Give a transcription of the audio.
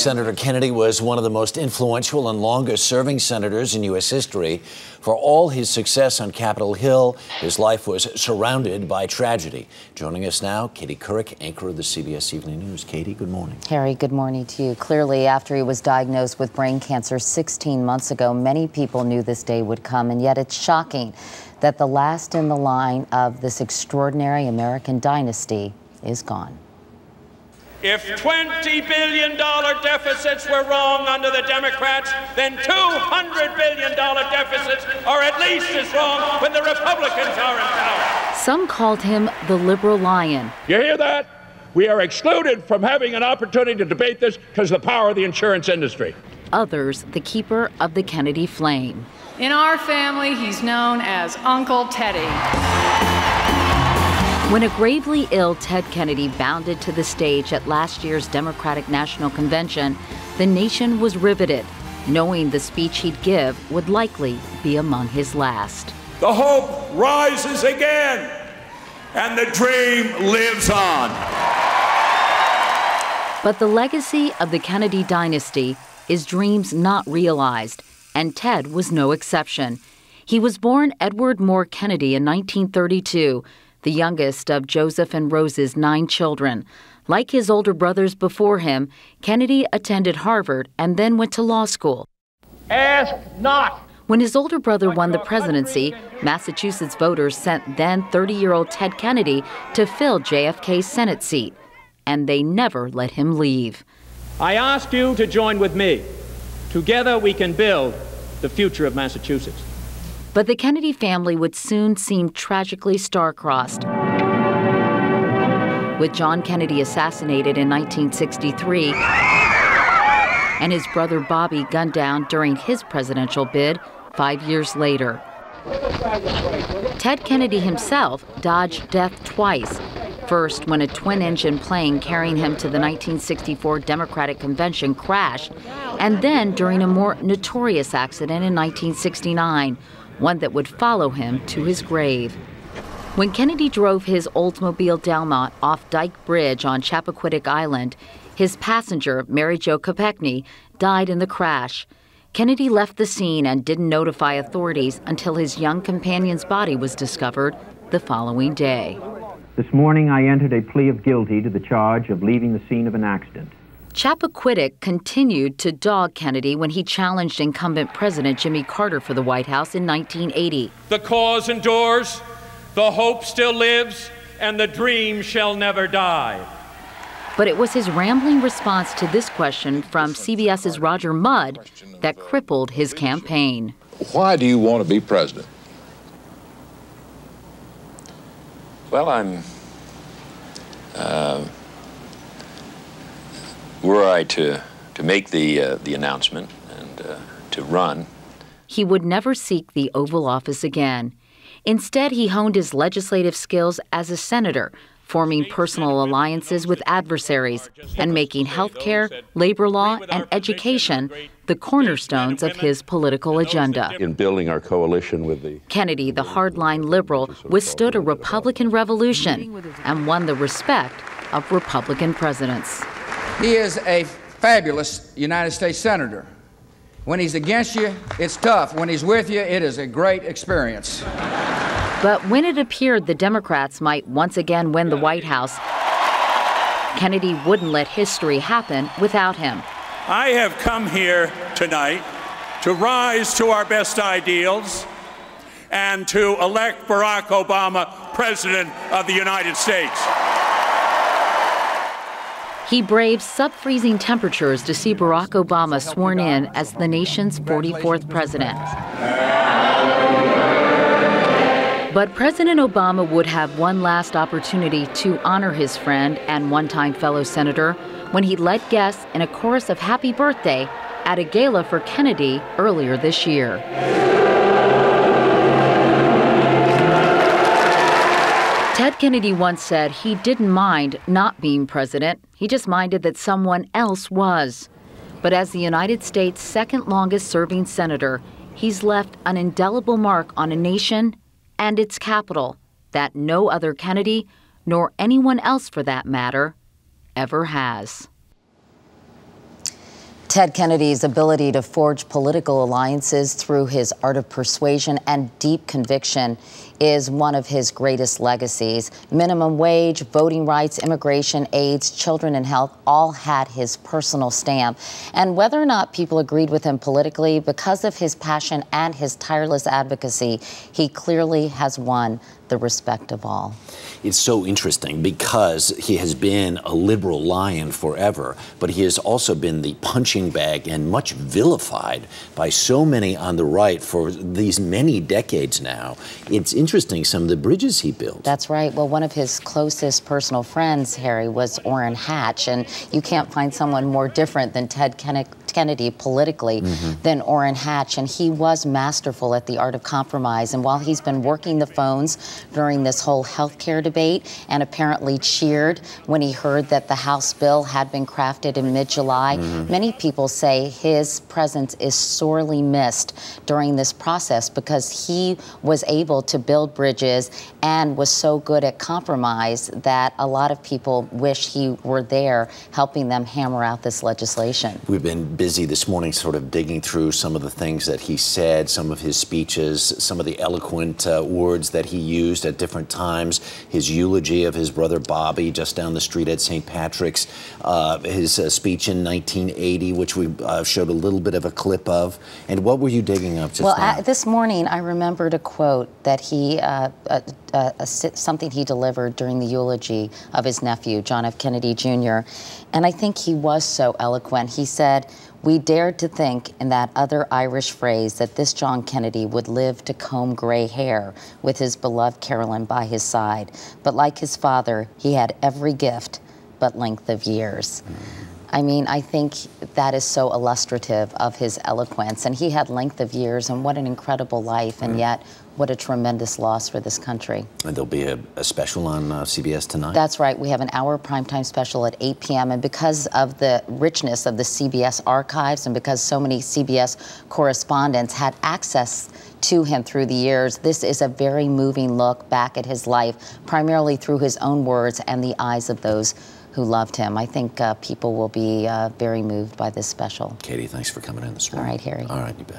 Senator Kennedy was one of the most influential and longest-serving senators in U.S. history. For all his success on Capitol Hill, his life was surrounded by tragedy. Joining us now, Katie Couric, anchor of the CBS Evening News. Katie, good morning. Harry, good morning to you. Clearly, after he was diagnosed with brain cancer 16 months ago, many people knew this day would come, and yet it's shocking that the last in the line of this extraordinary American dynasty is gone. If $20 billion deficits were wrong under the Democrats, then $200 billion deficits are at least as wrong when the Republicans are in power. Some called him the liberal lion. You hear that? We are excluded from having an opportunity to debate this because of the power of the insurance industry. Others, the keeper of the Kennedy flame. In our family, he's known as Uncle Teddy. When a gravely ill Ted Kennedy bounded to the stage at last year's Democratic National Convention, the nation was riveted, knowing the speech he'd give would likely be among his last. The hope rises again, and the dream lives on. But the legacy of the Kennedy dynasty is dreams not realized, and Ted was no exception. He was born Edward Moore Kennedy in 1932, the youngest of Joseph and Rose's 9 children. Like his older brothers before him, Kennedy attended Harvard and then went to law school. Ask not. When his older brother won the presidency, Massachusetts voters sent then 30-year-old Ted Kennedy to fill JFK's Senate seat, and they never let him leave. I ask you to join with me. Together we can build the future of Massachusetts. But the Kennedy family would soon seem tragically star-crossed. With John Kennedy assassinated in 1963 and his brother Bobby gunned down during his presidential bid 5 years later. Ted Kennedy himself dodged death twice. First, when a twin-engine plane carrying him to the 1964 Democratic Convention crashed, and then during a more notorious accident in 1969, one that would follow him to his grave. When Kennedy drove his Oldsmobile Delmont off Dyke Bridge on Chappaquiddick Island, his passenger, Mary Jo Kopechne, died in the crash. Kennedy left the scene and didn't notify authorities until his young companion's body was discovered the following day. This morning, I entered a plea of guilty to the charge of leaving the scene of an accident. Chappaquiddick continued to dog Kennedy when he challenged incumbent President Jimmy Carter for the White House in 1980. The cause endures, the hope still lives, and the dream shall never die. But it was his rambling response to this question from CBS's Roger Mudd that crippled his campaign. Why do you want to be president? Well, were I to make the announcement and to run. He would never seek the Oval Office again. Instead, he honed his legislative skills as a senator, forming personal alliances with adversaries and making health care, labor law, and education the cornerstones of his political agenda. In building our coalition with the Kennedy, the hardline liberal, withstood a Republican revolution and won the respect of Republican presidents. He is a fabulous United States Senator. When he's against you, it's tough. When he's with you, it is a great experience. But when it appeared the Democrats might once again win the White House, Kennedy wouldn't let history happen without him. I have come here tonight to rise to our best ideals and to elect Barack Obama President of the United States. He braved sub-freezing temperatures to see Barack Obama sworn in as the nation's 44th president. But President Obama would have one last opportunity to honor his friend and one-time fellow senator when he led guests in a chorus of happy birthday at a gala for Kennedy earlier this year. Ted Kennedy once said he didn't mind not being president, he just minded that someone else was. But as the United States' second longest serving senator, he's left an indelible mark on a nation and its capital that no other Kennedy, nor anyone else for that matter, ever has. Ted Kennedy's ability to forge political alliances through his art of persuasion and deep conviction is one of his greatest legacies. Minimum wage, voting rights, immigration, AIDS, children and health all had his personal stamp. And whether or not people agreed with him politically, because of his passion and his tireless advocacy, he clearly has won the respect of all. It's so interesting because he has been a liberal lion forever, but he has also been the punching bag and much vilified by so many on the right for these many decades now. It's interesting, some of the bridges he built. That's right. Well, one of his closest personal friends, Harry, was Orrin Hatch, and you can't find someone more different than Ted Kennedy politically than Orrin Hatch, and he was masterful at the art of compromise. And while he's been working the phones during this whole health care debate and apparently cheered when he heard that the House bill had been crafted in mid-July, many people say his presence is sorely missed during this process because he was able to build bridges and was so good at compromise that a lot of people wish he were there helping them hammer out this legislation. We've been busy this morning sort of digging through some of the things that he said, some of his speeches, some of the eloquent words that he used at different times, his eulogy of his brother Bobby just down the street at St. Patrick's, his speech in 1980, which we showed a little bit of a clip of. And what were you digging up just now? This morning I remembered a quote that he, something he delivered during the eulogy of his nephew, John F. Kennedy Jr., and I think he was so eloquent. He said, "We dared to think in that other Irish phrase that this John Kennedy would live to comb gray hair with his beloved Carolyn by his side. But like his father, he had every gift but length of years." I mean, I think that is so illustrative of his eloquence. And he had length of years, and what an incredible life, and yet what a tremendous loss for this country. And there'll be a special on CBS tonight? That's right. We have an hour primetime special at 8 p.m. And because of the richness of the CBS archives and because so many CBS correspondents had access to him through the years, this is a very moving look back at his life, primarily through his own words and the eyes of those who loved him. I think people will be very moved by this special. Katie, thanks for coming in this morning. All right, Harry. All right, you bet.